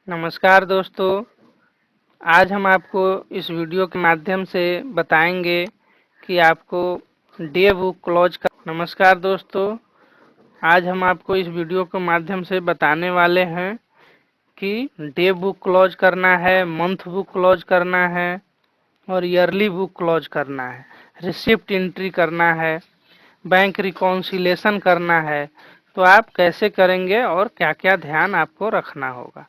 नमस्कार दोस्तों। आज हम आपको इस वीडियो के माध्यम से बताएंगे कि आपको डे बुक क्लोज कर। नमस्कार दोस्तों, आज हम आपको इस वीडियो के माध्यम से बताने वाले हैं कि डे बुक क्लोज करना है, मंथ बुक क्लोज करना है और ईयरली बुक क्लोज करना है, रिसिप्ट एंट्री करना है, बैंक रिकॉन्सिलेशन करना है। तो आप कैसे करेंगे और क्या क्या ध्यान आपको रखना होगा।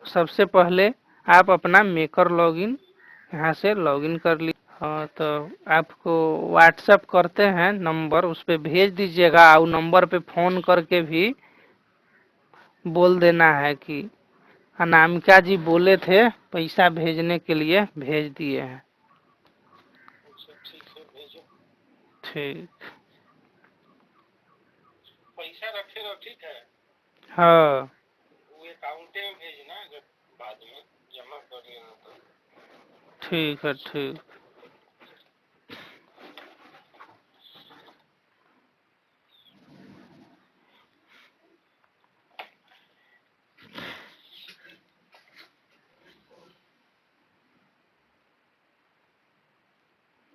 सबसे पहले आप अपना मेकर लॉगिन यहाँ से लॉगिन कर लीजिए। हाँ, तो आपको व्हाट्सएप करते हैं नंबर, उस पर भेज दीजिएगा और नंबर पे फ़ोन करके भी बोल देना है कि अनामिका जी बोले थे पैसा भेजने के लिए, भेज दिए हैं। ठीक। पैसा रखे रहो, ठीक है। हाँ वो अकाउंटे में भेजना, अगर बाद में जमा करिएगा तो। ठीक है। ठीक।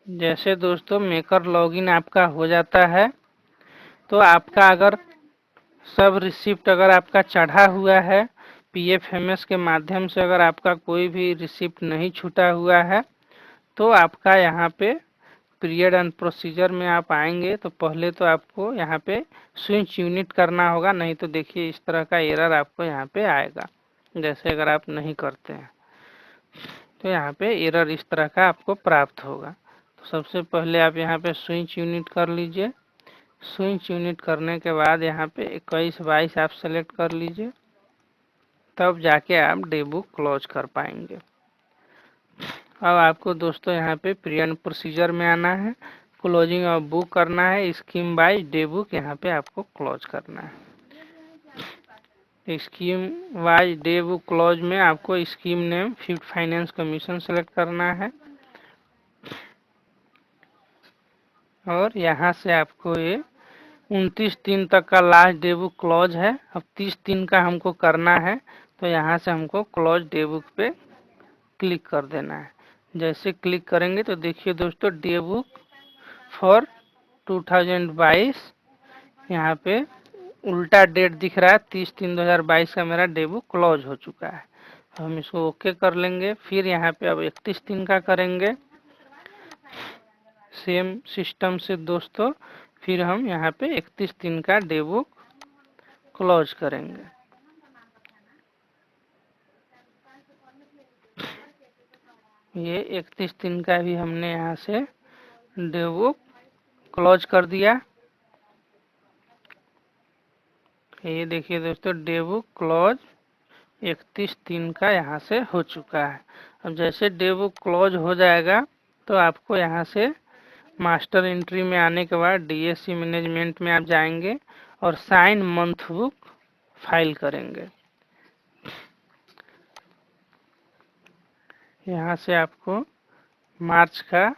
जैसे दोस्तों मेकर लॉगिन आपका हो जाता है तो आपका अगर सब रिसिप्ट अगर आपका चढ़ा हुआ है पीएफएमएस के माध्यम से, अगर आपका कोई भी रिसिप्ट नहीं छूटा हुआ है तो आपका यहाँ पे पीरियड एंड प्रोसीजर में आप आएंगे तो पहले तो आपको यहाँ पे स्विच यूनिट करना होगा, नहीं तो देखिए इस तरह का एरर आपको यहाँ पे आएगा। जैसे अगर आप नहीं करते हैं तो यहाँ पे एरर इस तरह का आपको प्राप्त होगा। तो सबसे पहले आप यहाँ पे स्विच यूनिट कर लीजिए। स्विच यूनिट करने के बाद यहाँ पे 21-22 आप सेलेक्ट कर लीजिए, तब जाके आप डे बुक क्लोज कर पाएंगे। अब आपको दोस्तों यहाँ पे पीरियड प्रोसीजर में आना है, क्लोजिंग ऑफ बुक करना है, स्कीम बाय डे बुक यहाँ पे आपको क्लोज करना है। Scheme wise day book close में आपको scheme name fifth finance commission select करना है और यहाँ से आपको ये 29 दिन तक का लास्ट डे बुक क्लोज है। अब 30 दिन का हमको करना है तो यहाँ से हमको क्लोज डे बुक पे क्लिक कर देना है। जैसे क्लिक करेंगे तो देखिए दोस्तों डे बुक फॉर 2022 यहाँ पे उल्टा डेट दिख रहा है, 30/3/2022 का मेरा डे बुक क्लोज हो चुका है। हम इसको ओके कर लेंगे। फिर यहाँ पे अब 31 दिन का करेंगे सेम सिस्टम से दोस्तों। फिर हम यहाँ पे 31 दिन का डे बुक क्लोज करेंगे। ये 31 दिन का भी हमने यहाँ से डे बुक क्लोज कर दिया। ये देखिए दोस्तों डे बुक क्लोज 31 दिन का यहाँ से हो चुका है। अब जैसे डे बुक क्लोज हो जाएगा तो आपको यहाँ से मास्टर एंट्री में आने के बाद डीएससी मैनेजमेंट में आप जाएंगे और साइन मंथ बुक फाइल करेंगे। यहाँ से आपको मार्च का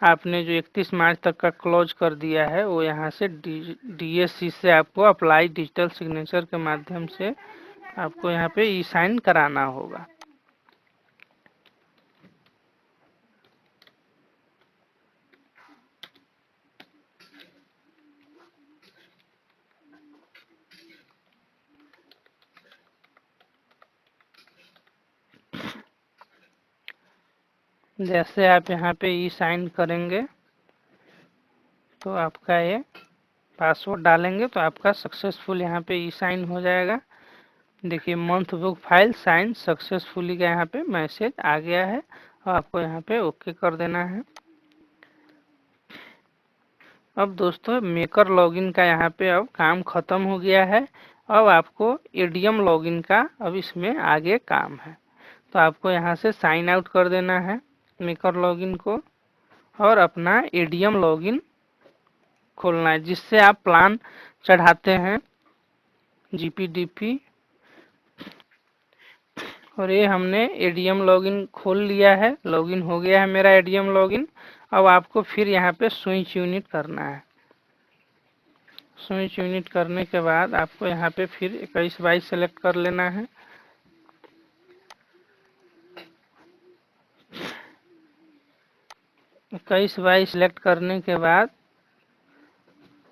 आपने जो 31 मार्च तक का क्लोज कर दिया है वो यहाँ से डीएससी से आपको अप्लाई डिजिटल सिग्नेचर के माध्यम से आपको यहाँ पे ई साइन कराना होगा। जैसे आप यहाँ पे ई साइन करेंगे तो आपका ये पासवर्ड डालेंगे तो आपका सक्सेसफुल यहाँ पे ई साइन हो जाएगा। देखिए month book file sign successfully का यहाँ पे मैसेज आ गया है और आपको यहाँ पे ओके कर देना है। अब दोस्तों मेकर लॉगिन का यहाँ पे अब काम खत्म हो गया है। अब आपको एडीएम लॉगिन का अब इसमें आगे काम है। तो आपको यहाँ से साइन आउट कर देना है मेकर लॉगिन को और अपना एडीएम लॉगिन खोलना है जिससे आप प्लान चढ़ाते हैं जीपीडीपी। और ये हमने एडीएम लॉगिन खोल लिया है, लॉगिन हो गया है मेरा एडीएम लॉगिन। अब आपको फिर यहाँ पे स्विच यूनिट करना है। स्विच यूनिट करने के बाद आपको यहाँ पे फिर 21-22 सेलेक्ट कर लेना है। 21/22 सिलेक्ट करने के बाद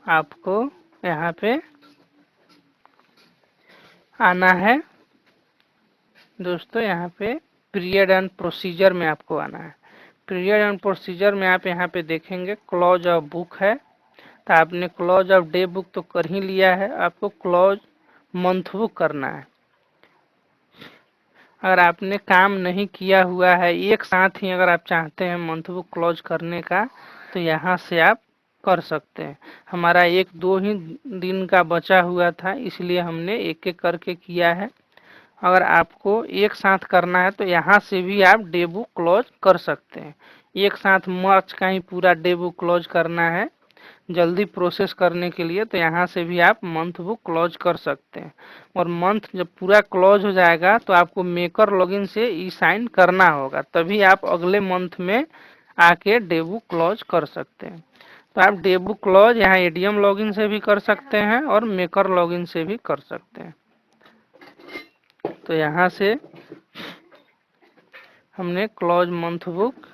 आपको यहाँ पे आना है दोस्तों, यहाँ पे पीरियड एंड प्रोसीजर में आपको आना है। पीरियड एंड प्रोसीजर में आप यहाँ पे देखेंगे क्लोज ऑफ बुक है, तो आपने क्लोज ऑफ डे बुक तो कर ही लिया है, आपको क्लोज मंथ बुक करना है। अगर आपने काम नहीं किया हुआ है एक साथ ही, अगर आप चाहते हैं मंथ बुक क्लोज करने का, तो यहाँ से आप कर सकते हैं। हमारा 1-2 ही दिन का बचा हुआ था, इसलिए हमने एक एक करके किया है। अगर आपको एक साथ करना है तो यहाँ से भी आप डे बुक क्लोज कर सकते हैं। एक साथ मार्च का ही पूरा डे बुक क्लोज करना है जल्दी प्रोसेस करने के लिए, तो यहाँ से भी आप मंथ बुक क्लोज कर सकते हैं। और मंथ जब पूरा क्लोज हो जाएगा तो आपको मेकर लॉगिन से ई साइन करना होगा, तभी आप अगले मंथ में आके डे बुक क्लोज कर सकते हैं। तो आप डे बुक क्लोज यहाँ एडीएम लॉगिन से भी कर सकते हैं और मेकर लॉगिन से भी कर सकते हैं। तो यहाँ से हमने क्लोज मंथ बुक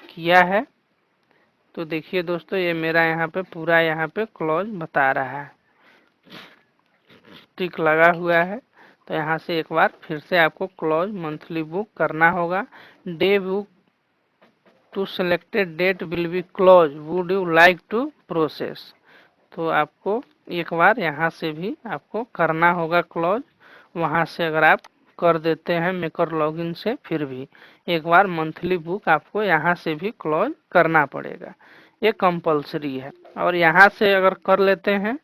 किया है। तो देखिए दोस्तों, ये मेरा यहाँ पे पूरा यहाँ पे क्लोज बता रहा है, टिक लगा हुआ है। तो यहाँ से एक बार फिर से आपको क्लोज मंथली बुक करना होगा। Day book to selected date will be close, would you like to process. तो आपको एक बार यहाँ से भी आपको करना होगा क्लोज। वहाँ से अगर आप कर देते हैं मेकर लॉगिन से, फिर भी एक बार मंथली बुक आपको यहाँ से भी क्लोज करना पड़ेगा, ये कंपलसरी है। और यहाँ से अगर कर लेते हैं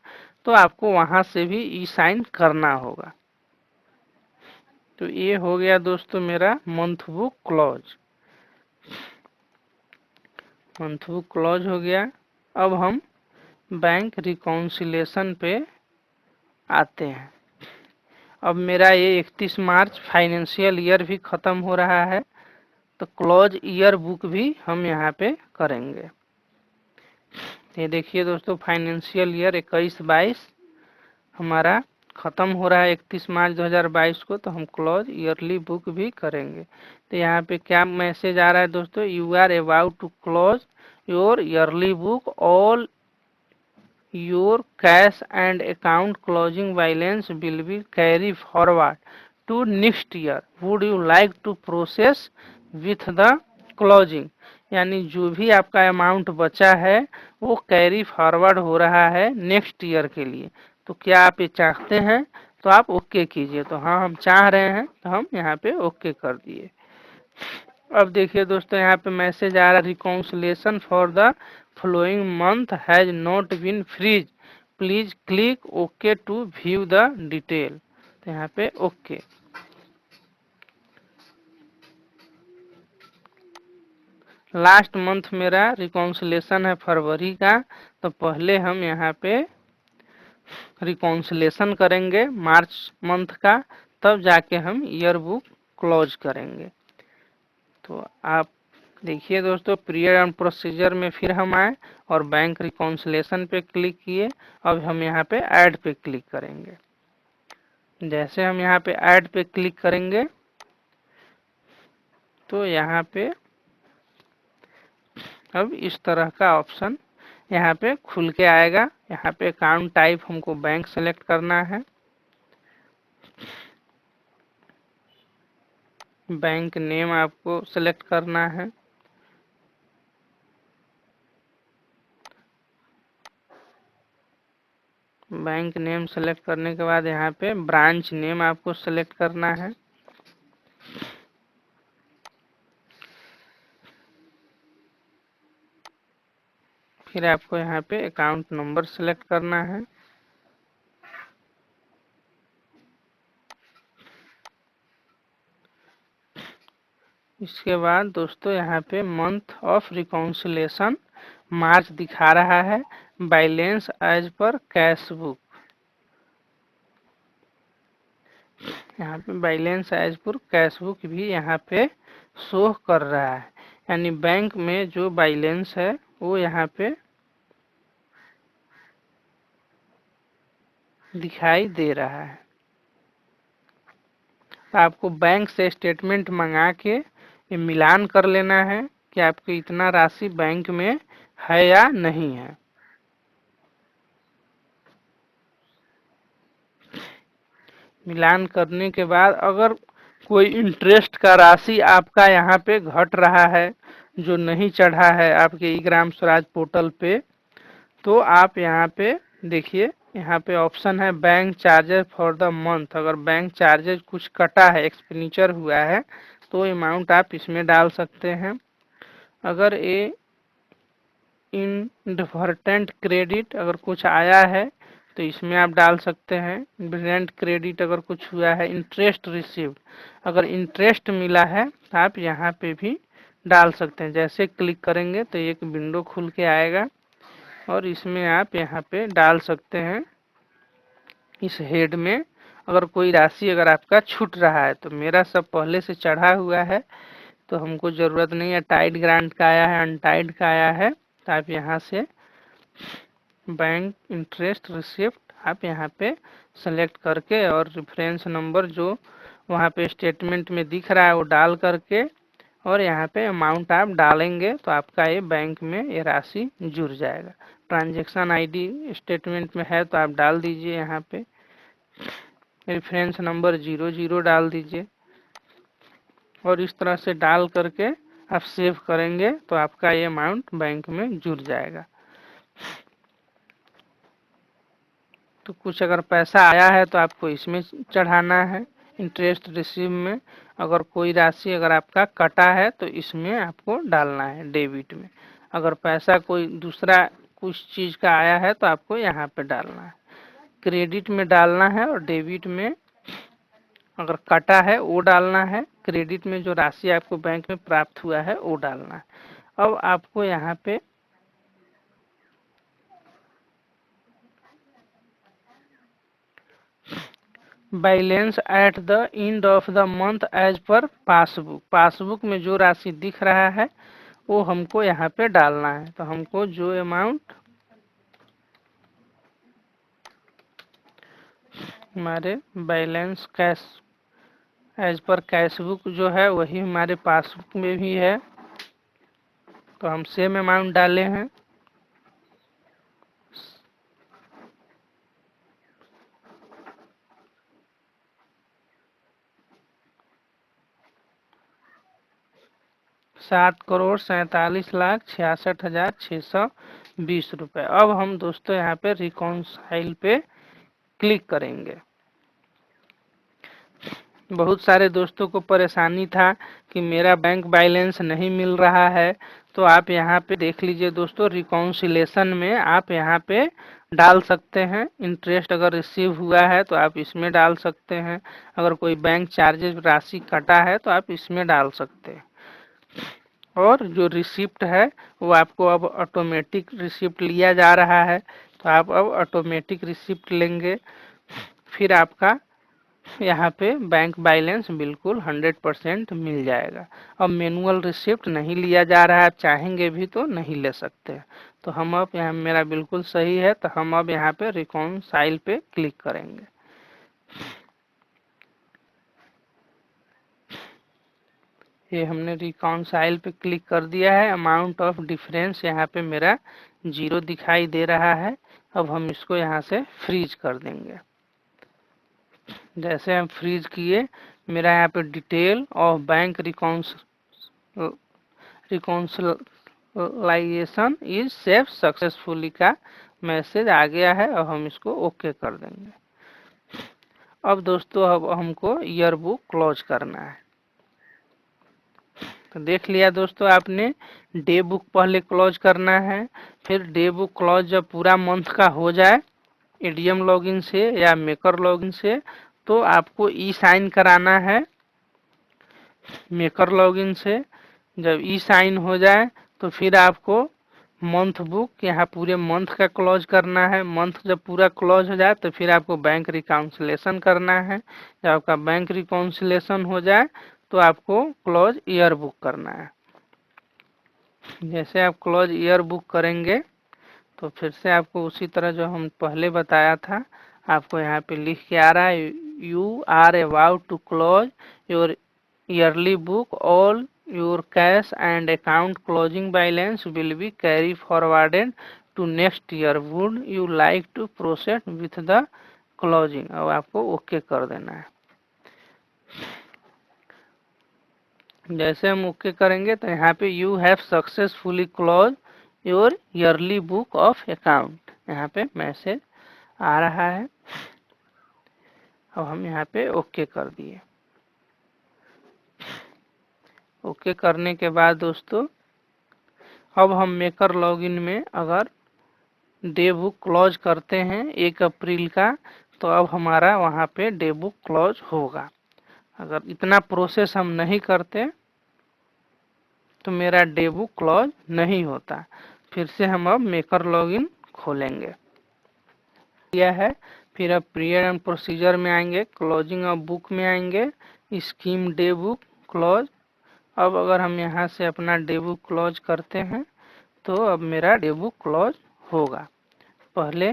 तो आपको वहाँ से भी ई साइन करना होगा। तो ये हो गया दोस्तों मेरा month book close. Month book close हो गया। अब हम बैंक रिकॉन्सिलेशन पे आते हैं। अब मेरा ये 31 मार्च फाइनेंशियल ईयर भी ख़त्म हो रहा है, तो क्लोज ईयर बुक भी हम यहाँ पे करेंगे। ये देखिए दोस्तों, फाइनेंशियल ईयर 21-22 हमारा ख़त्म हो रहा है 31 मार्च 2022 को, तो हम क्लोज ईयरली बुक भी करेंगे। तो यहाँ पे क्या मैसेज आ रहा है दोस्तों, you are about to close your yearly book, all your cash and account closing balance will be carry forward to next year, would you like to process with the closing। यानी जो भी आपका amount बचा है वो carry forward हो रहा है नेक्स्ट ईयर के लिए। तो क्या आप ये चाहते हैं, तो आप ओके कीजिए। तो हाँ, हम चाह रहे हैं, तो हम यहाँ पे ओके कर दिए। अब देखिए दोस्तों, यहाँ पे मैसेज आ रहा है, reconciliation for the following month has not been freeze, please click OK to view the detail। तो यहाँ पे ओके। लास्ट मंथ मेरा रिकॉन्सिलेशन है फरवरी का, तो पहले हम यहाँ पे रिकॉन्सिलेशन करेंगे मार्च मंथ का, तब जाके हम ईयर बुक क्लोज करेंगे। तो आप देखिए दोस्तों, पीरियड एंड प्रोसीजर में फिर हम आए और बैंक रिकॉन्सिलेशन पे क्लिक किए। अब हम यहाँ पे ऐड पे क्लिक करेंगे। जैसे हम यहाँ पे ऐड पे क्लिक करेंगे तो यहाँ पे अब इस तरह का ऑप्शन यहाँ पे खुल के आएगा। यहाँ पे अकाउंट टाइप हमको बैंक सेलेक्ट करना है, बैंक नेम आपको सेलेक्ट करना है, बैंक नेम सेलेक्ट करने के बाद यहाँ पे ब्रांच नेम आपको सेलेक्ट करना है। फिर आपको यहाँ पे अकाउंट नंबर सेलेक्ट करना है। इसके बाद दोस्तों यहाँ पे मंथ ऑफ रिकॉन्सिलेशन मार्च दिखा रहा है, balance as per cash book. यहाँ पे balance as per cash book भी यहाँ पे शो कर रहा है, यानी बैंक में जो बैलेंस है वो यहाँ पे दिखाई दे रहा है। आपको बैंक से स्टेटमेंट मंगा के ये मिलान कर लेना है कि आपके इतना राशि बैंक में है या नहीं है। मिलान करने के बाद अगर कोई इंटरेस्ट का राशि आपका यहाँ पे घट रहा है, जो नहीं चढ़ा है आपके ई ग्राम स्वराज पोर्टल पे, तो आप यहाँ पे देखिए, यहाँ पे ऑप्शन है bank charges for the month. अगर बैंक चार्जेस कुछ कटा है, एक्सपेंडिचर हुआ है, तो अमाउंट आप इसमें डाल सकते हैं। अगर ये इनवर्टेंट क्रेडिट अगर कुछ आया है तो इसमें आप डाल सकते हैं। ब्रेंट क्रेडिट अगर कुछ हुआ है, इंटरेस्ट रिसीव्ड अगर इंटरेस्ट मिला है तो आप यहाँ पे भी डाल सकते हैं। जैसे क्लिक करेंगे तो एक विंडो खुल के आएगा और इसमें आप यहाँ पे डाल सकते हैं। इस हेड में अगर कोई राशि अगर आपका छूट रहा है, तो मेरा सब पहले से चढ़ा हुआ है तो हमको ज़रूरत नहीं है। टाइड ग्रांट का आया है, अनटाइड का आया है, तो आप यहाँ से बैंक इंटरेस्ट रिसिप्ट आप यहाँ पे सेलेक्ट करके और रेफरेंस नंबर जो वहाँ पे स्टेटमेंट में दिख रहा है वो डाल करके और यहाँ पे अमाउंट आप डालेंगे तो आपका ये बैंक में ये राशि जुड़ जाएगा। ट्रांजैक्शन आईडी स्टेटमेंट में है तो आप डाल दीजिए, यहाँ पे रेफरेंस नंबर 00 डाल दीजिए और इस तरह से डाल करके आप सेव करेंगे तो आपका ये अमाउंट बैंक में जुड़ जाएगा। तो कुछ अगर पैसा आया है तो आपको इसमें चढ़ाना है इंटरेस्ट रिसीव में। अगर कोई राशि अगर आपका कटा है तो इसमें आपको डालना है डेबिट में। अगर पैसा कोई दूसरा कुछ चीज़ का आया है तो आपको यहाँ पे डालना है, क्रेडिट में डालना है और डेबिट में अगर कटा है वो डालना है। क्रेडिट में जो राशि आपको बैंक में प्राप्त हुआ है वो डालना है। अब आपको यहाँ पे balance at the end of the month as per passbook में जो राशि दिख रहा है वो हमको यहाँ पे डालना है। तो हमको जो अमाउंट हमारे balance cash as per cash book जो है वही हमारे पासबुक में भी है, तो हम सेम अमाउंट डाले हैं। ₹7,47,66,620। अब हम दोस्तों यहाँ पे रिकॉन्साइल पे क्लिक करेंगे। बहुत सारे दोस्तों को परेशानी था कि मेरा बैंक बैलेंस नहीं मिल रहा है, तो आप यहाँ पे देख लीजिए दोस्तों, रिकॉन्सिलेशन में आप यहाँ पे डाल सकते हैं। इंटरेस्ट अगर रिसीव हुआ है तो आप इसमें डाल सकते हैं। अगर कोई बैंक चार्जेस राशि कटा है तो आप इसमें डाल सकते हैं। और जो रिसिप्ट है वो आपको अब ऑटोमेटिक रिसिप्ट लिया जा रहा है, तो आप अब ऑटोमेटिक रिसिप्ट लेंगे। फिर आपका यहाँ पे बैंक बैलेंस बिल्कुल 100% मिल जाएगा। अब मैनुअल रिसिप्ट नहीं लिया जा रहा है, आप चाहेंगे भी तो नहीं ले सकते। तो हम अब यहाँ मेरा बिल्कुल सही है, तो हम अब यहाँ पे रिकॉन्साइल पे क्लिक करेंगे। ये हमने रिकॉन्साइल पे क्लिक कर दिया है। अमाउंट ऑफ डिफरेंस यहाँ पे मेरा 0 दिखाई दे रहा है। अब हम इसको यहाँ से फ्रीज कर देंगे। जैसे हम फ्रीज किए, मेरा यहाँ पे detail of bank reconciliation is save successfully का मैसेज आ गया है। अब हम इसको ओके कर देंगे। अब दोस्तों अब हमको ईयर बुक क्लोज करना है। तो देख लिया दोस्तों आपने, डे बुक पहले क्लोज करना है। फिर डे बुक क्लोज जब पूरा मंथ का हो जाए एडीएम लॉगिन से या मेकर लॉगिन से, तो आपको ई साइन कराना है मेकर लॉगिन से। जब ई साइन हो जाए तो फिर आपको मंथ बुक यहाँ पूरे मंथ का क्लोज करना है। मंथ जब पूरा क्लोज हो जाए तो फिर आपको बैंक रिकाउंसिलेशन करना है। जब आपका बैंक रिकाउंसिलेशन हो जाए तो आपको क्लोज ईयर बुक करना है। जैसे आप क्लोज ईयर बुक करेंगे तो फिर से आपको उसी तरह जो हम पहले बताया था, आपको यहाँ पे लिख के आ रहा है you are about to close your yearly book, all your cash and account closing balance will be carry forwarded to next year. Would you like to proceed with the closing? अब आपको ओके कर देना है। जैसे हम okay करेंगे तो यहाँ पे you have successfully close your yearly book of account, यहाँ पे मैसेज आ रहा है। अब हम यहाँ पे ओके कर दिए। ओके करने के बाद दोस्तों अब हम मेकर लॉगिन में अगर डे बुक क्लोज करते हैं 1 अप्रैल का, तो अब हमारा वहाँ पे डे बुक क्लोज होगा। अगर इतना प्रोसेस हम नहीं करते तो मेरा डे बुक क्लोज नहीं होता। फिर से हम अब मेकर लॉगिन खोलेंगे। यह है, फिर अब पीरियड एंड प्रोसीजर में आएंगे, क्लोजिंग ऑफ बुक में आएंगे, स्कीम डे बुक क्लोज। अब अगर हम यहाँ से अपना डे बुक क्लोज करते हैं तो अब मेरा डे बुक क्लोज होगा। पहले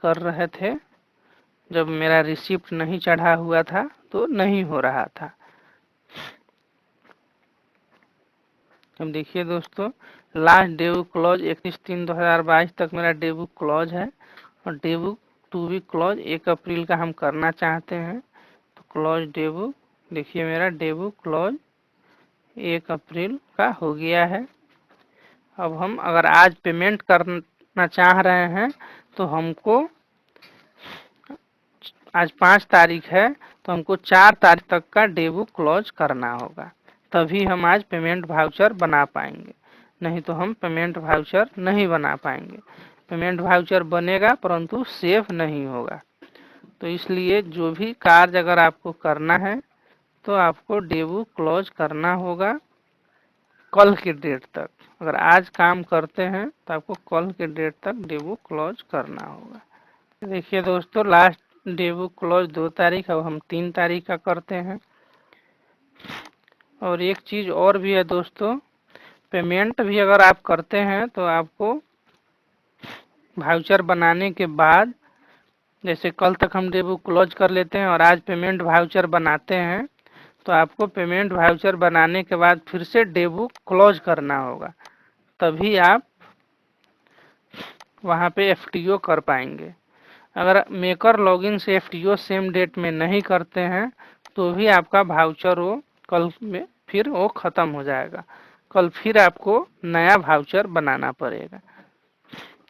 कर रहे थे जब मेरा रिसिप्ट नहीं चढ़ा हुआ था तो नहीं हो रहा था। अब देखिए दोस्तों, लास्ट डे बुक क्लोज 31/3/2022 तक मेरा डे बुक क्लोज है और day book to be close 1 April का हम करना चाहते हैं तो क्लोज डे बुक। देखिए मेरा डे बुक क्लोज 1 अप्रैल का हो गया है। अब हम अगर आज पेमेंट करना चाह रहे हैं तो हमको आज 5 तारीख है तो हमको 4 तारीख तक का डे बुक क्लोज करना होगा, तभी हम आज पेमेंट वाउचर बना पाएंगे, नहीं तो हम पेमेंट वाउचर नहीं बना पाएंगे। पेमेंट वाउचर बनेगा परंतु सेव नहीं होगा। तो इसलिए जो भी कार्य अगर आपको करना है तो आपको डे बुक क्लोज करना होगा कल के डेट तक। अगर आज काम करते हैं तो आपको कल के डेट तक डे बुक क्लोज करना होगा। देखिए दोस्तों, लास्ट डे बुक क्लोज 2 तारीख, अब हम 3 तारीख का करते हैं। और एक चीज और भी है दोस्तों, पेमेंट भी अगर आप करते हैं तो आपको वाउचर बनाने के बाद, जैसे कल तक हम डे बुक क्लोज कर लेते हैं और आज पेमेंट वाउचर बनाते हैं, तो आपको पेमेंट वाउचर बनाने के बाद फिर से डे बुक क्लोज करना होगा, तभी आप वहाँ पे एफटीओ कर पाएंगे। अगर मेकर लॉगिन से एफटीओ सेम डेट में नहीं करते हैं तो भी आपका वाउचर वो कल में फिर वो ख़त्म हो जाएगा। कल फिर आपको नया वाउचर बनाना पड़ेगा।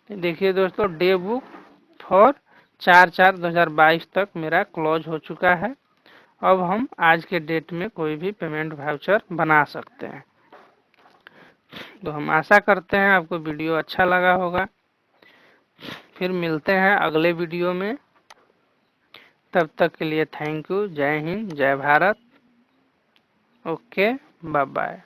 देखिए दोस्तों, डे बुक फॉर 4/4/2022 तक मेरा क्लोज हो चुका है। अब हम आज के डेट में कोई भी पेमेंट वाउचर बना सकते हैं। तो हम आशा करते हैं आपको वीडियो अच्छा लगा होगा। फिर मिलते हैं अगले वीडियो में, तब तक के लिए थैंक यू। जय हिंद, जय भारत। Okay, bye bye.